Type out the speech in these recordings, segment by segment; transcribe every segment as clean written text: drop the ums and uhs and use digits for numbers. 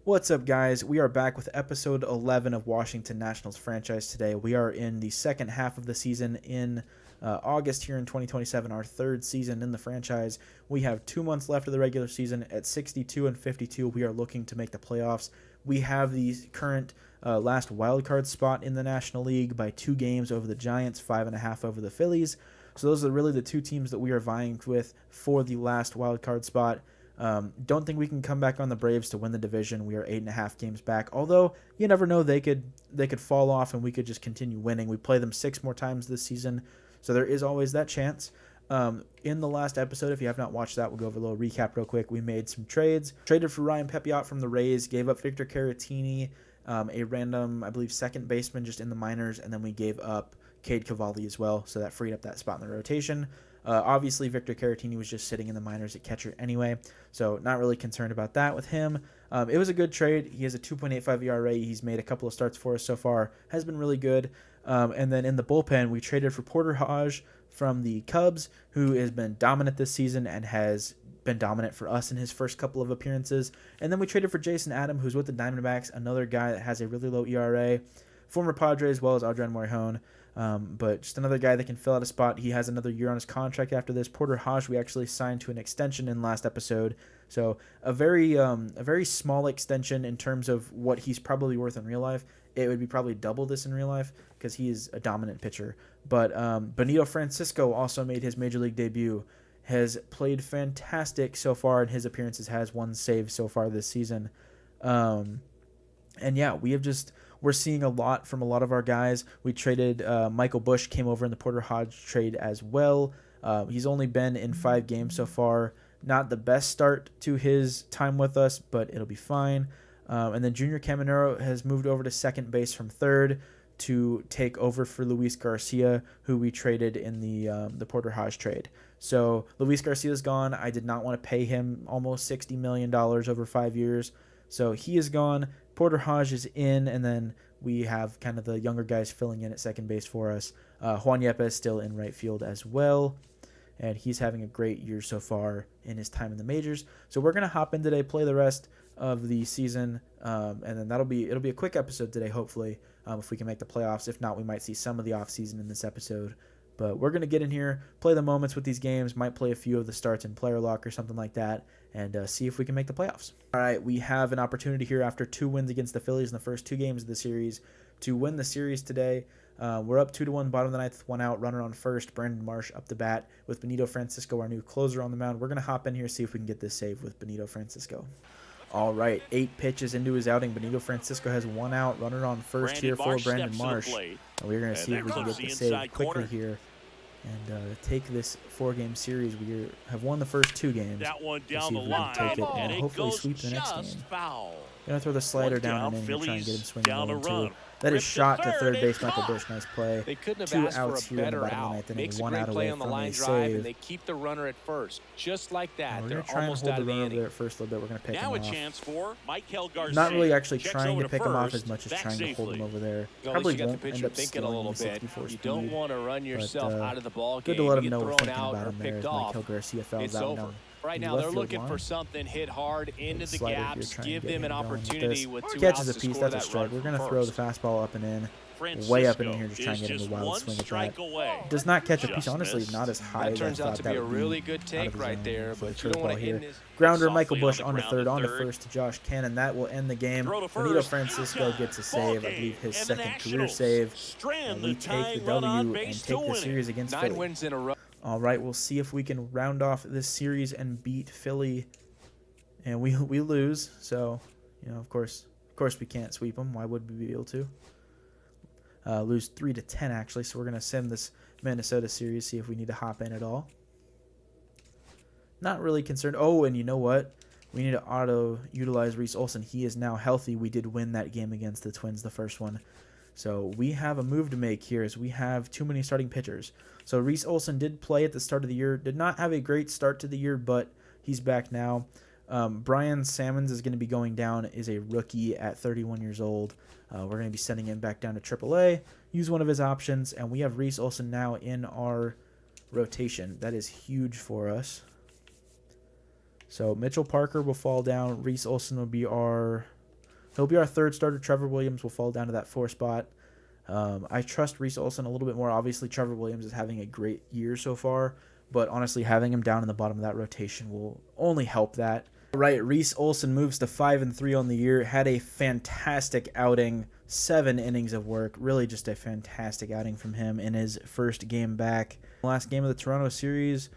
What's up, guys? We are back with episode 11 of Washington Nationals franchise today. We are in the second half of the season in August here in 2027, our third season in the franchise. We have 2 months left of the regular season. At 62 and 52, we are looking to make the playoffs. We have the current last wildcard spot in the National League by 2 games over the Giants, 5.5 over the Phillies. So those are really the 2 teams that we are vying with for the last wildcard spot. Don't think we can come back on the Braves to win the division. We are 8.5 games back. Although you never know, they could fall off and we could just continue winning. We play them 6 more times this season, so there is always that chance. In the last episode, if you have not watched that, we'll go over a little recap real quick. We made some trades. Traded for Ryan Pepiot from the Rays. Gave up Victor Caratini, a random, I believe, second baseman just in the minors, and then we gave up Cade Cavalli as well, so that freed up that spot in the rotation. Obviously, Victor Caratini was just sitting in the minors at catcher anyway, so not really concerned about that with him. It was a good trade. He has a 2.85 ERA. He's made a couple of starts for us so far. Has been really good. And then in the bullpen, we traded for Porter Hodge from the Cubs, who has been dominant this season and has been dominant for us in his first couple of appearances. And then we traded for Jason Adam, who's with the Diamondbacks, another guy that has a really low ERA. Former Padre as well as Adrian Morejon. But just another guy that can fill out a spot. He has another year on his contract after this. Porter Hodge, we actually signed to an extension in last episode. So a very small extension in terms of what he's probably worth in real life. It would be probably double this in real life because he is a dominant pitcher. But Benito Francisco also made his major league debut. Has played fantastic so far in his appearances. Has 1 save so far this season. And yeah, we're seeing a lot from a lot of our guys. We traded Michael Bush, came over in the Porter Hodge trade as well. He's only been in 5 games so far. Not the best start to his time with us, but it'll be fine. And then Junior Caminero has moved over to second base from third to take over for Luis Garcia, who we traded in the Porter Hodge trade. So Luis Garcia's gone. I did not want to pay him almost $60 million over 5 years. So he is gone. Porter Hodge is in, and then we have kind of the younger guys filling in at second base for us. Juan Yepes still in right field as well, and he's having a great year so far in his time in the majors. So we're going to hop in today, play the rest of the season, and then it'll be a quick episode today, hopefully, if we can make the playoffs. If not, we might see some of the offseason in this episode. But we're going to get in here, play the moments with these games, might play a few of the starts in player lock or something like that, and see if we can make the playoffs. All right, we have an opportunity here after 2 wins against the Phillies in the first 2 games of the series to win the series today. We're up 2-1, bottom of the 9th with 1 out, runner on first. Brandon Marsh up the bat with Benito Francisco, our new closer, on the mound. We're going to hop in here, see if we can get this save with Benito Francisco. All right, 8 pitches into his outing. Benito Francisco has 1 out, runner on first here for Brandon Marsh. And we're going to see if we can get the save quickly here and take this 4-game series. We have won the first 2 games. That one We'll down see the if we can line, take it and and hopefully it sweep goes the next just game. foul. Gonna throw the slider One down down, and in here, try and get him Phillies swinging down low to too. run. That is Rip to shot to third third, base. and Michael caught. Bush, nice play. They couldn't have 2 asked for outs a here in the better bottom of the out. 9th inning. Makes a 1 great out play away on the from line a drive, save. and they keep the runner at first. Just like that, We're they're gonna try and almost hold out the of the runner over inning. there at first a little bit. We're gonna pick Now him a off. chance for Michael Garcia. Not really actually Checks trying over to pick him off first, as much as back trying to hold him safely. over there. At least Probably you got the won't end pitcher up thinking a stealing little the bit. 64 You speed. don't want to run yourself out of the ball game. Good to let You him get know we're thrown thinking out about or him there picked as off. Michael Garcia fouls It's out over. down Right the now, left they're field looking line. for something hit hard into the Slider here, gaps. trying to Give get them an him going with opportunity this. with 2 Catches outs a to piece. score That's a that strike. run We're from going to throw the first. fastball up and in. Francisco Way up in here, just trying is to get him just a wild 1 swing at strike that. away. Does not catch a Just piece. Honestly, missed. not as high That as I turns out thought to that be a would really be good out take of the right zone there, for the but you don't want curveball to here. end this. Grounder, Michael Softly Bush on on the to ground third, to on to third. first to Josh Cannon. That will end the game. Throw to Benito first. Francisco gets a save. I believe his And the second career Nationals save. strand And the we take the tying run on W base and to take the win it. series against 9 Philly. wins in a row. All right, we'll see if we can round off this series and beat Philly. And we lose, so of course we can't sweep them. Why would we be able to? Lose 3-10 actually. So we're gonna send this Minnesota series. See if we need to hop in at all. Not really concerned. Oh, and you know what? We need to auto-utilize Reese Olson. He is now healthy. We did win that game against the Twins, the first one. So we have a move to make here as we have too many starting pitchers. So Reese Olson did play at the start of the year. Did not have a great start to the year, but he's back now. Brian Sammons is going to be going down, is a rookie at 31 years old. We're going to be sending him back down to AAA, use one of his options, and we have Reese Olson now in our rotation. That is huge for us. So Mitchell Parker will fall down. Reese Olson will be our He'll be our third starter. Trevor Williams will fall down to that 4 spot. I trust Reese Olson a little bit more. Obviously, Trevor Williams is having a great year so far, but honestly, having him down in the bottom of that rotation will only help that. All right, Reese Olson moves to 5-3 on the year. Had a fantastic outing, 7 innings of work. Really just a fantastic outing from him in his first game back. Last game of the Toronto series,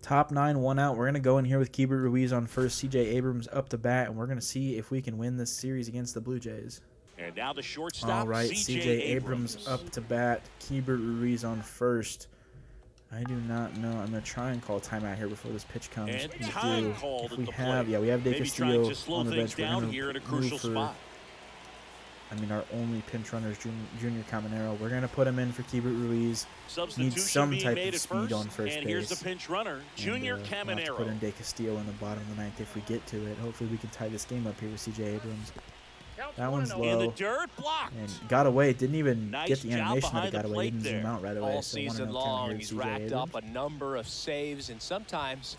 top 9, 1 out. We're going to go in here with Keibert Ruiz on first, CJ Abrams up to bat, and we're going to see if we can win this series against the Blue Jays. And now the shortstop, all right, CJ Abrams up to bat, Keibert Ruiz on first. I do not know. I'm going to try and call a timeout here before this pitch comes. And we time do. called If at we the have, plate. yeah, we have De Maybe Castillo trying to slow on the things bench. down here in a crucial spot. Our only pinch runner is Junior Caminero. We're going to put him in for Keibert Ruiz. Needs some type of speed on first and base. here's the pinch runner, Junior We'll Caminero. have to put in De Castillo in the bottom of the 9th if we get to it. Hopefully we can tie this game up here with CJ Abrams. That one's low. In the dirt, blocked. And got away. Didn't even Nice get the job animation that behind it got the away. plate Didn't zoom there. out right away. All So season 1-0 count long, here to he's CJ racked Abrams. up a number of saves, and sometimes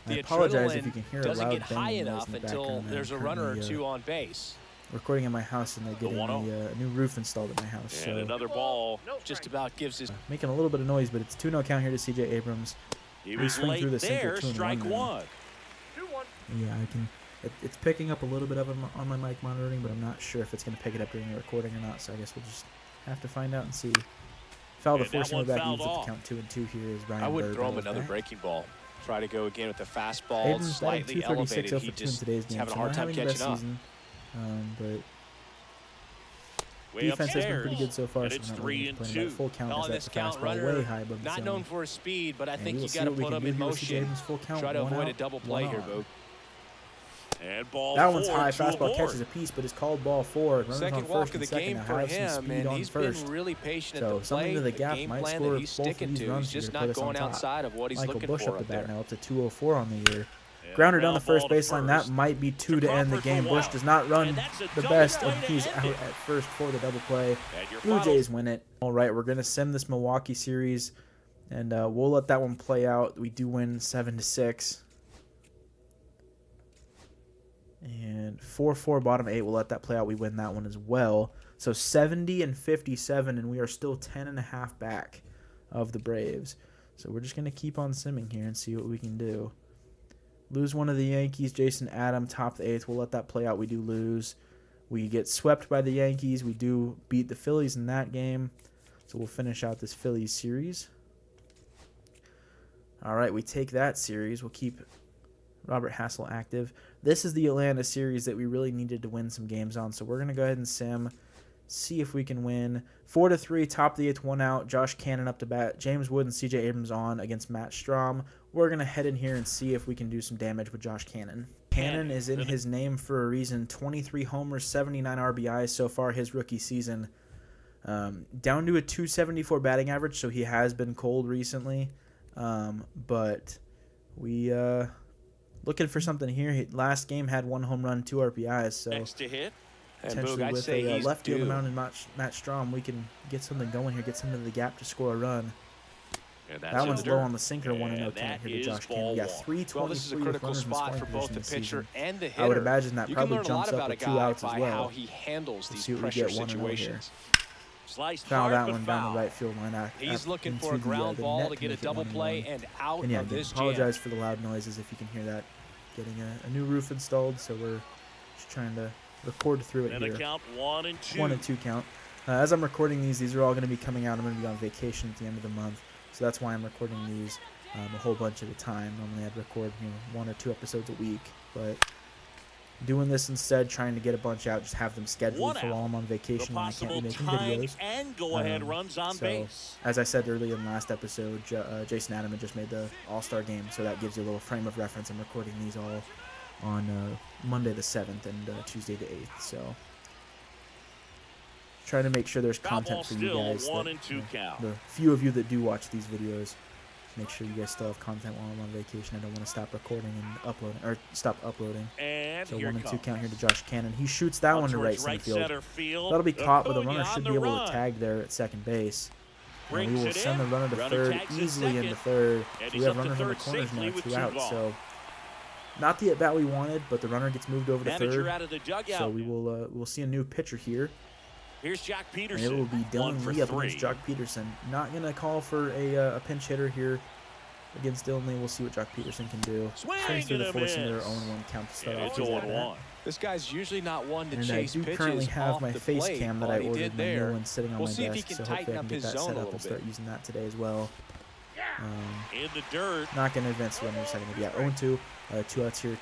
I the apologize if you adrenaline can hear a doesn't loud get high banging noise enough in the until background. there's a I'm runner or currently, two on base. recording in my house, and they're getting a new roof installed at my house. And So another ball. Just about gives his making a little bit of noise, but it's 2-0 count here to CJ Abrams. He We was swing through late the sinker, there, 2-1 strike now. 1. Yeah, I can. It's picking up a little bit of it on my mic monitoring, but I'm not sure if it's going to pick it up during the recording or not. So I guess we'll just have to find out and see. Foul to And force that him one back. fouled Evens up off. to count 2-2 here is Ryan I would Bird throw him goes another back. breaking ball. Try to go again with the fastball, Abrams batting slightly 236 elevated. 0 He for 2 in just today's is game. having a So hard not time having the best catching up. season, but Way defense has been upstairs. pretty good so far. And So it's we're not really 3-2. playing that full count as Calling that's this the count fastball runner, way high above the not zone. known for his speed, but I And think we'll you see got to what we put can him do in here with CJ motion. Abrams. Full count, Try to one avoid a out, double play one here, on. Boog. And ball That one's 4 high. to a Fastball board. catches a piece, but it's called ball 4. Runners Second on walk first of the and second. game Now for have some him, speed and on he's first. been really patient So at the something plate. to the The gap game might plan score that he's both of sticking these to, runs he's here just to put not us on going top. outside of what he's Michael looking Bush for up the up bat there. now, up to 204 on the year. And Grounder down the ground first ball to baseline. That first. might be 2 to end the Crawford game. for Bush one. does not run And that's a the double best, play and to he's end out it. at first for the double play. And your Blue final Jays win it. All right, we're going to sim this Milwaukee series, and we'll let that one play out. We do win 7-6. And 4-4 bottom 8. We'll let that play out. We win that one as well. So 70-57, and we are still 10.5 back of the Braves. So we're just going to keep on simming here and see what we can do. Lose one of the Yankees. Jason Adam, top of the 8th. We'll let that play out. We do lose. We get swept by the Yankees. We do beat the Phillies in that game. So we'll finish out this Phillies series. All right, we take that series. We'll keep Robert Hassel active. This is the Atlanta series that we really needed to win some games on. So we're going to go ahead and sim, see if we can win. 4-3, top of the 8th, 1 out. Josh Cannon up to bat. James Wood and CJ Abrams on against Matt Strom. We're going to head in here and see if we can do some damage with Josh Cannon. Cannon is in his name for a reason. 23 homers, 79 RBIs so far his rookie season. Down to a 274 batting average, so he has been cold recently. But we looking for something here. Last game had 1 home run, 2 RBIs. So next to hit. And potentially Boog, I'd with say a he's lefty on the due. mound and Matt Strom, we can get something going here, get something to the gap to score a run. And that's That one's under. low on the sinker, 1-0 And count that here to is Josh ball Cannon. We got one. 323 Well, this is a with critical runners in spot scoring for position both the this pitcher season. and the hitter. I would imagine that You probably can learn a lot jumps up about a with 2 guy outs as by well. how he handles Let's these see what we pressure get, 1-0 here. situations. Sliced Foul hard, that but one down foul. the right field line. He's looking for a into ground the ball net to get a make it double 1-1. play and out And yeah, of again, this apologize jam. for the loud noises if you can hear that. Getting a new roof installed, so we're just trying to record through it And the here. count 1-2. 1-2 count. As I'm recording these are all going to be coming out. I'm going to be on vacation at the end of the month, so that's why I'm recording these a whole bunch at a time. Normally I'd record 1 or 2 episodes a week, but doing this instead, trying to get a bunch out, just have them scheduled One for out. while I'm on The vacation when I can't possible be making tying videos. and go-ahead runs on So, base. as I said earlier in the last episode, Jason Adam had just made the All-Star game, so that gives you a little frame of reference. I'm recording these all on Monday the 7th and Tuesday the 8th, so trying to make sure there's Foul content ball for you still, guys. 1-2 count. The few of you that do watch these videos, make sure you guys still have content while I'm on vacation. I don't want to stop recording and uploading, or stop uploading. And So here 1-2 comes. count here to Josh Cannon. He shoots that one to right center field. That'll be caught, but the runner should be able to tag there at second base. And we Brings will it send in. the runner to Runner third tags it easily second. into third. And So he's we have up to runners on the third corners safely now, with 2 2 outs. gone. So Not the at-bat we wanted, but the runner gets moved over to Manager third. out of the dugout. So we'll see a new pitcher here. Here's Jock And Peterson. it will be 1 Dylan for Lee up 3. against Jock Peterson. Not going to call for a pinch hitter here against Dylan Lee. We'll see what Jock Peterson can do. Swing Swings through and the a force into their miss. 0-1 count to start And off it's his 0-1. at-bat. This guy's usually not one to And I chase do pitches currently have off my the face plate. cam that What I he ordered. did My there. new one sitting on We'll my see if he desk, can so hopefully tighten I up can get his that zone set a up little and start bit. using that today as well. In the dirt. Not going to advance the runner in a second. Yeah, 0-2. 2 outs here.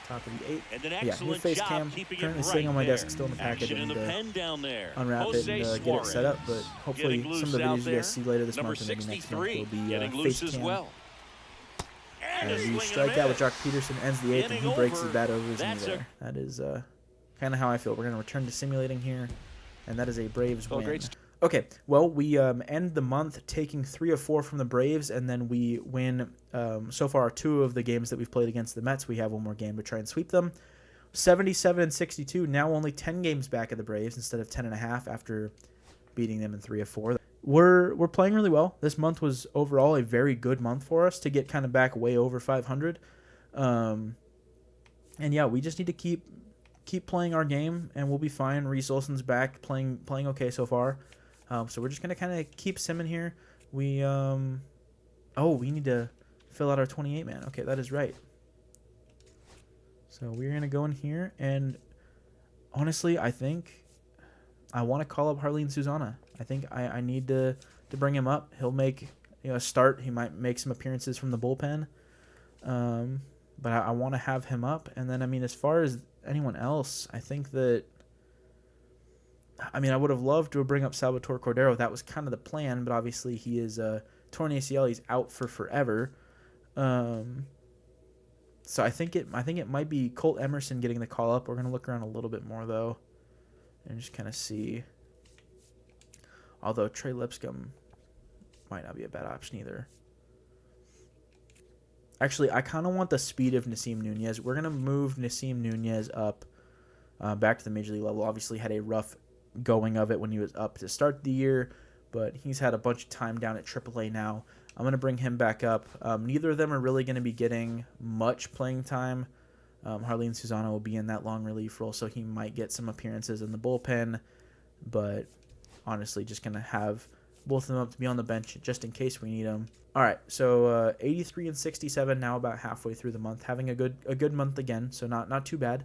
Top of the 8th. And an Yeah, new excellent face job cam keeping currently it sitting right on my there. desk, still in the package. Action I in need the to pen down there. unwrap Jose it and get it set up. But Suarez hopefully getting some of loose the videos out you there. guys see later this Number month and maybe next month 63 will be getting face loose as cam. well. And a we swing and a strike out with miss. Jock Peterson, ends the 8th, and Inning he breaks his over. bat over his knee That's there. That is kind of how I feel. We're going to return to simulating here, and that is a Braves Well, win. great Okay, well, we end the month taking 3 of 4 from the Braves, and then we win so far 2 of the games that we've played against the Mets. We have one more game to try and sweep them. 77-62, now only 10 games back of the Braves instead of 10.5 after beating them in 3 of 4. We're playing really well. This month was overall a very good month for us to get kind of back way over 500. And yeah, we just need to keep playing our game, and we'll be fine. Reese Olson's back, playing okay so far. So we're just gonna kind of keep simming here. We we need to fill out our 28 man. Okay, that is right. So we're gonna go in here, and honestly, I think I want to call up Harleen Susanna. I think I need to bring him up. He'll make a start. He might make some appearances from the bullpen. But I want to have him up. And then, I mean, as far as anyone else, I think that, I mean, I would have loved to bring up Salvatore Cordero. That was kind of the plan, but obviously he is torn ACL. He's out for forever. So I think it might be Colt Emerson getting the call up. We're going to look around a little bit more, though, and just kind of see. Although Trey Lipscomb might not be a bad option either. Actually, I kind of want the speed of Nasim Nunez. We're going to move Nasim Nunez up back to the major league level. Obviously had a rough going of it when he was up to start the year, but he's had a bunch of time down at AAA now. I'm going to bring him back up. Neither of them are really going to be getting much playing time. Harleen Susanna will be in that long relief role, so he might get some appearances in the bullpen, but honestly just going to have both of them up to be on the bench just in case we need them. All right, so 83-67 now, about halfway through the month, having a good month again, so not too bad.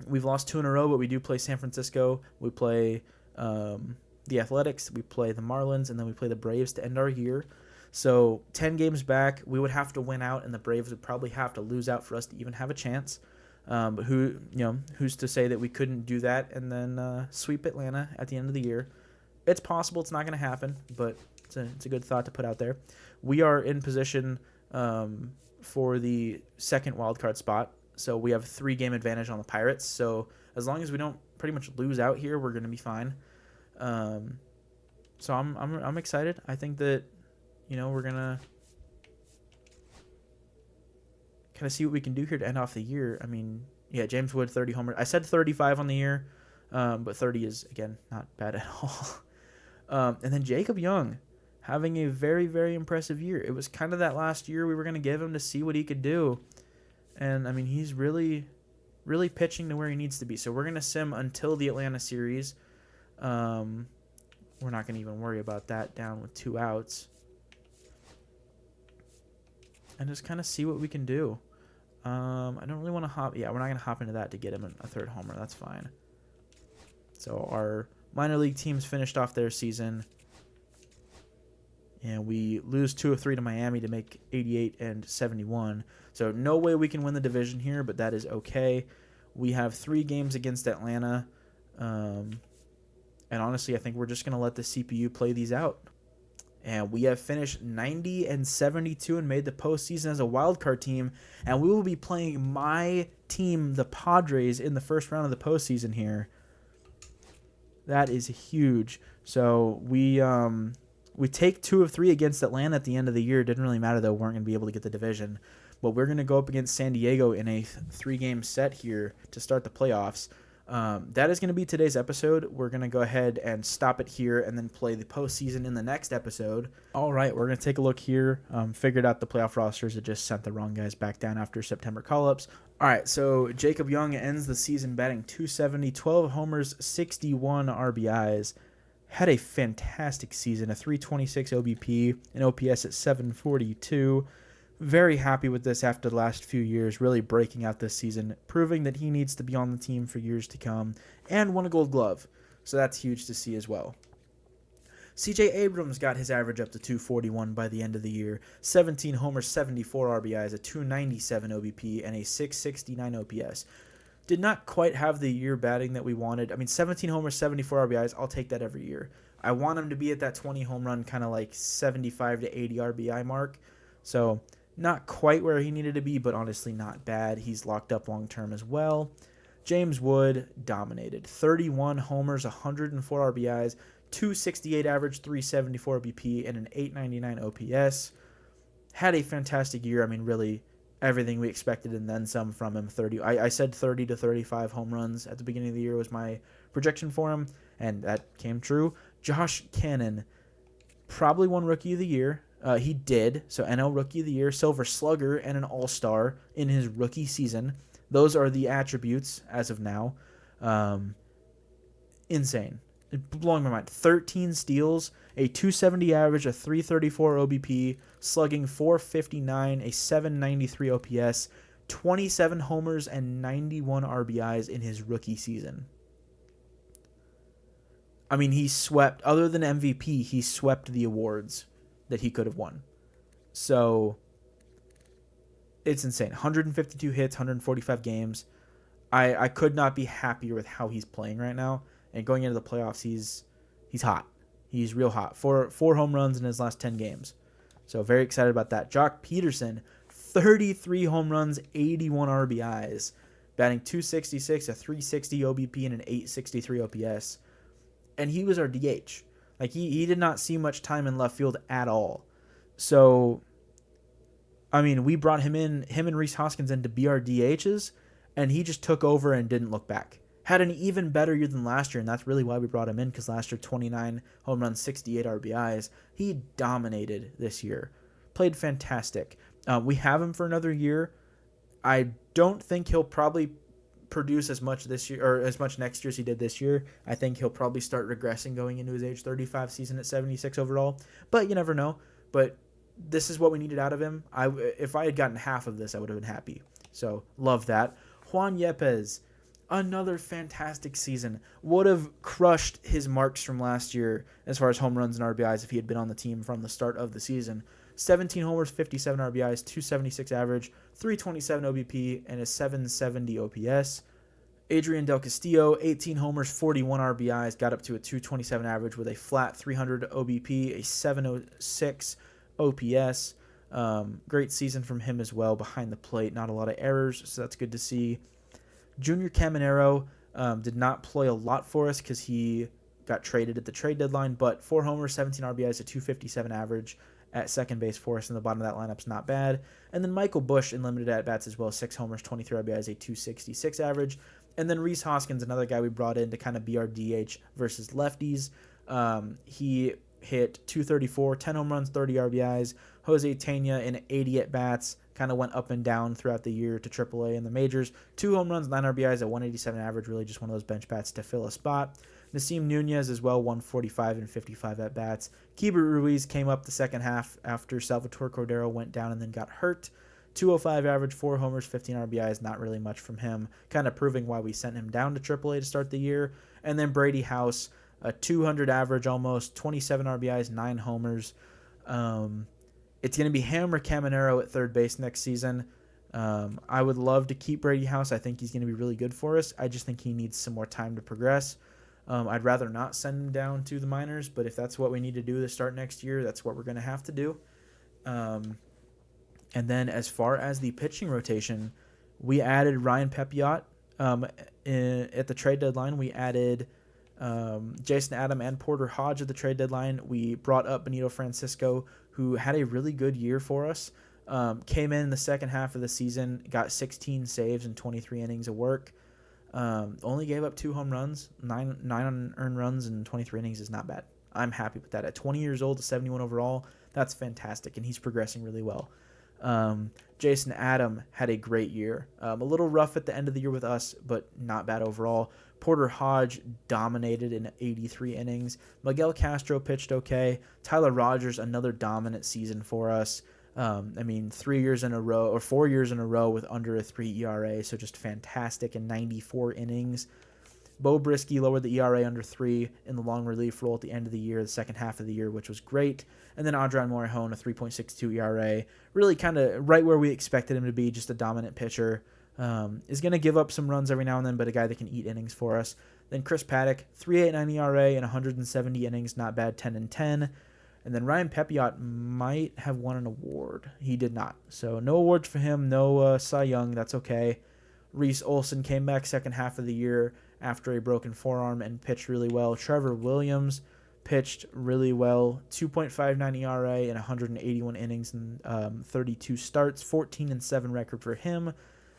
We've lost 2 in a row, but we do play San Francisco. We play the Athletics, we play the Marlins, and then we play the Braves to end our year. So 10 games back, we would have to win out, and the Braves would probably have to lose out for us to even have a chance. But who's to say that we couldn't do that and then sweep Atlanta at the end of the year? It's possible. It's not going to happen, but it's a good thought to put out there. We are in position for the second wildcard spot, so we have 3-game advantage on the Pirates. So as long as we don't pretty much lose out here, we're going to be fine. So I'm excited. I think that we're gonna kind of see what we can do here to end off the year. I mean, yeah, James Wood 30 homers. I said 35 on the year, but 30 is again not bad at all. And then Jacob Young having a very, very impressive year. It was kind of that last year we were going to give him to see what he could do. And, I mean, he's really, really pitching to where he needs to be. So we're going to sim until the Atlanta series. We're not going to even worry about that down with 2 outs. And just kind of see what we can do. I don't really want to hop. Yeah, we're not going to hop into that to get him a 3rd homer. That's fine. So our minor league teams finished off their season, and we lose 2 of 3 to Miami to make 88-71. So no way we can win the division here, but that is okay. We have 3 games against Atlanta, and honestly, I think we're just going to let the CPU play these out. And we have finished 90-72 and made the postseason as a wildcard team, and we will be playing my team, the Padres, in the first round of the postseason here. That is huge. So we take 2 of 3 against Atlanta at the end of the year. It didn't really matter, though. We weren't going to be able to get the division. But we're going to go up against San Diego in a 3-game set here to start the playoffs. That is going to be today's episode. We're going to go ahead and stop it here and then play the postseason in the next episode. All right, we're going to take a look here. Figured out the playoff rosters. It just sent the wrong guys back down after September call-ups. All right, so Jacob Young ends the season batting .270, 12 homers, 61 RBIs. Had a fantastic season, a .326 OBP, an OPS at .742. Very happy with this after the last few years, really breaking out this season, proving that he needs to be on the team for years to come, and won a Gold Glove. So that's huge to see as well. C.J. Abrams got his average up to .241 by the end of the year. 17 homers, 74 RBIs, a .297 OBP, and a .669 OPS. Did not quite have the year batting that we wanted. I mean, 17 homers, 74 RBIs, I'll take that every year. I want him to be at that 20 home run, kind of like 75 to 80 RBI mark. So not quite where he needed to be, but honestly not bad. He's locked up long-term as well. James Wood dominated. 31 homers, 104 RBIs, .268 average, .374 BP, and an .899 OPS. Had a fantastic year. I mean, really everything we expected and then some from him. I said 30 to 35 home runs at the beginning of the year was my projection for him, and that came true. Josh Cannon probably won Rookie of the Year. He did. So NL Rookie of the Year, Silver Slugger, and an All-Star in his rookie season. Those are the attributes as of now. Insane. Blowing my mind. 13 steals, a .270 average, a .334 OBP, slugging .459, a .793 OPS, 27 homers, and 91 RBIs in his rookie season. I mean, he swept, other than MVP, he swept the awards that he could have won. So it's insane. 152 hits, 145 games. I could not be happier with how he's playing right now. And going into the playoffs, he's hot. He's real hot. Four home runs in his last 10 games. So very excited about that. Jock Peterson, 33 home runs, 81 RBIs, batting .266, a .360 OBP, and an .863 OPS. And he was our DH. Like, he did not see much time in left field at all. So, I mean, we brought him and Rhys Hoskins in to be our DHs, and he just took over and didn't look back. Had an even better year than last year, and that's really why we brought him in, because last year, 29 home runs, 68 RBIs. He dominated this year. Played fantastic. We have him for another year. I don't think he'll probably produce as much this year or as much next year as he did this year. I think he'll probably start regressing going into his age 35 season at 76 overall, but you never know. But this is what we needed out of him. If I had gotten half of this, I would have been happy. So love that. Juan Yepes, another fantastic season. Would have crushed his marks from last year as far as home runs and RBIs if he had been on the team from the start of the season. 17 homers, 57 RBIs, .276 average, .327 OBP, and a .770 OPS. Adrian Del Castillo, 18 homers, 41 RBIs, got up to a .227 average with a flat 300 OBP, a .706 OPS. Great season from him as well, behind the plate. Not a lot of errors, so that's good to see. Junior Caminero did not play a lot for us because he got traded at the trade deadline, but 4 homers, 17 RBIs, a .257 average at second base for us in the bottom of that lineup's not bad. And then Michael Busch in limited at-bats as well, 6 homers, 23 RBIs, a .266 average. And then Rhys Hoskins, another guy we brought in to kind of be our DH versus lefties. He hit .234, 10 home runs, 30 RBIs. Jose Tena in 80 at-bats, kind of went up and down throughout the year to AAA in the majors. 2 home runs, 9 RBIs, a .187 average, really just one of those bench bats to fill a spot. Nasim Nunez as well, 145 and 55 at-bats. Keibert Ruiz came up the second half after Salvatore Cordero went down and then got hurt. 205 average, 4 homers, 15 RBIs, not really much from him, kind of proving why we sent him down to AAA to start the year. And then Brady House, a 200 average almost, 27 RBIs, 9 homers. It's going to be him or Caminero at third base next season. I would love to keep Brady House. I think he's going to be really good for us. I just think he needs some more time to progress. I'd rather not send him down to the minors, but if that's what we need to do to start next year, that's what we're going to have to do. And then as far as the pitching rotation, we added Ryan Pepiot at the trade deadline. We added Jason Adam and Porter Hodge at the trade deadline. We brought up Benito Francisco, who had a really good year for us. Came in the second half of the season, got 16 saves and 23 innings of work. Only gave up 2 home runs, nine earned runs in 23 innings is not bad. I'm happy with that. At 20 years old to 71 overall, that's fantastic, and he's progressing really well. Jason Adam had a great year. A little rough at the end of the year with us, but not bad overall. Porter Hodge dominated in 83 innings. Miguel Castro pitched okay. Tyler Rogers, another dominant season for us. 3 years in a row, or 4 years in a row with under a 3 ERA, so just fantastic in 94 innings. Bo Brisky lowered the ERA under 3 in the long relief role at the end of the year, the second half of the year, which was great. And then Adrian Morejon, a 3.62 ERA, really kind of right where we expected him to be, just a dominant pitcher. Is going to give up some runs every now and then, but a guy that can eat innings for us. Then Chris Paddock, 3.89 ERA in 170 innings, not bad, 10-10. And then Ryan Pepiot might have won an award. He did not. So no awards for him, no Cy Young, that's okay. Reese Olson came back second half of the year after a broken forearm and pitched really well. Trevor Williams pitched really well, 2.59 ERA in 181 innings and 32 starts, 14-7 record for him.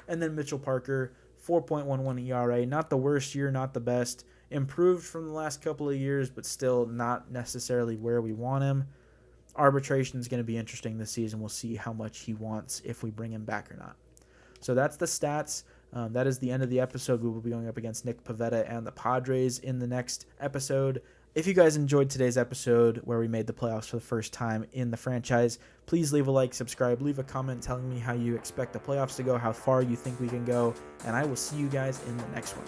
And then Mitchell Parker, 4.11 ERA, not the worst year, not the best. Improved from the last couple of years, but still not necessarily where we want him. Arbitration is going to be interesting this season. We'll see how much he wants if we bring him back or not. So that's the stats. That is the end of the episode. We will be going up against Nick Pivetta and the Padres in the next episode. If you guys enjoyed today's episode where we made the playoffs for the first time in the franchise, please leave a like, subscribe, leave a comment telling me how you expect the playoffs to go, how far you think we can go, and I will see you guys in the next one.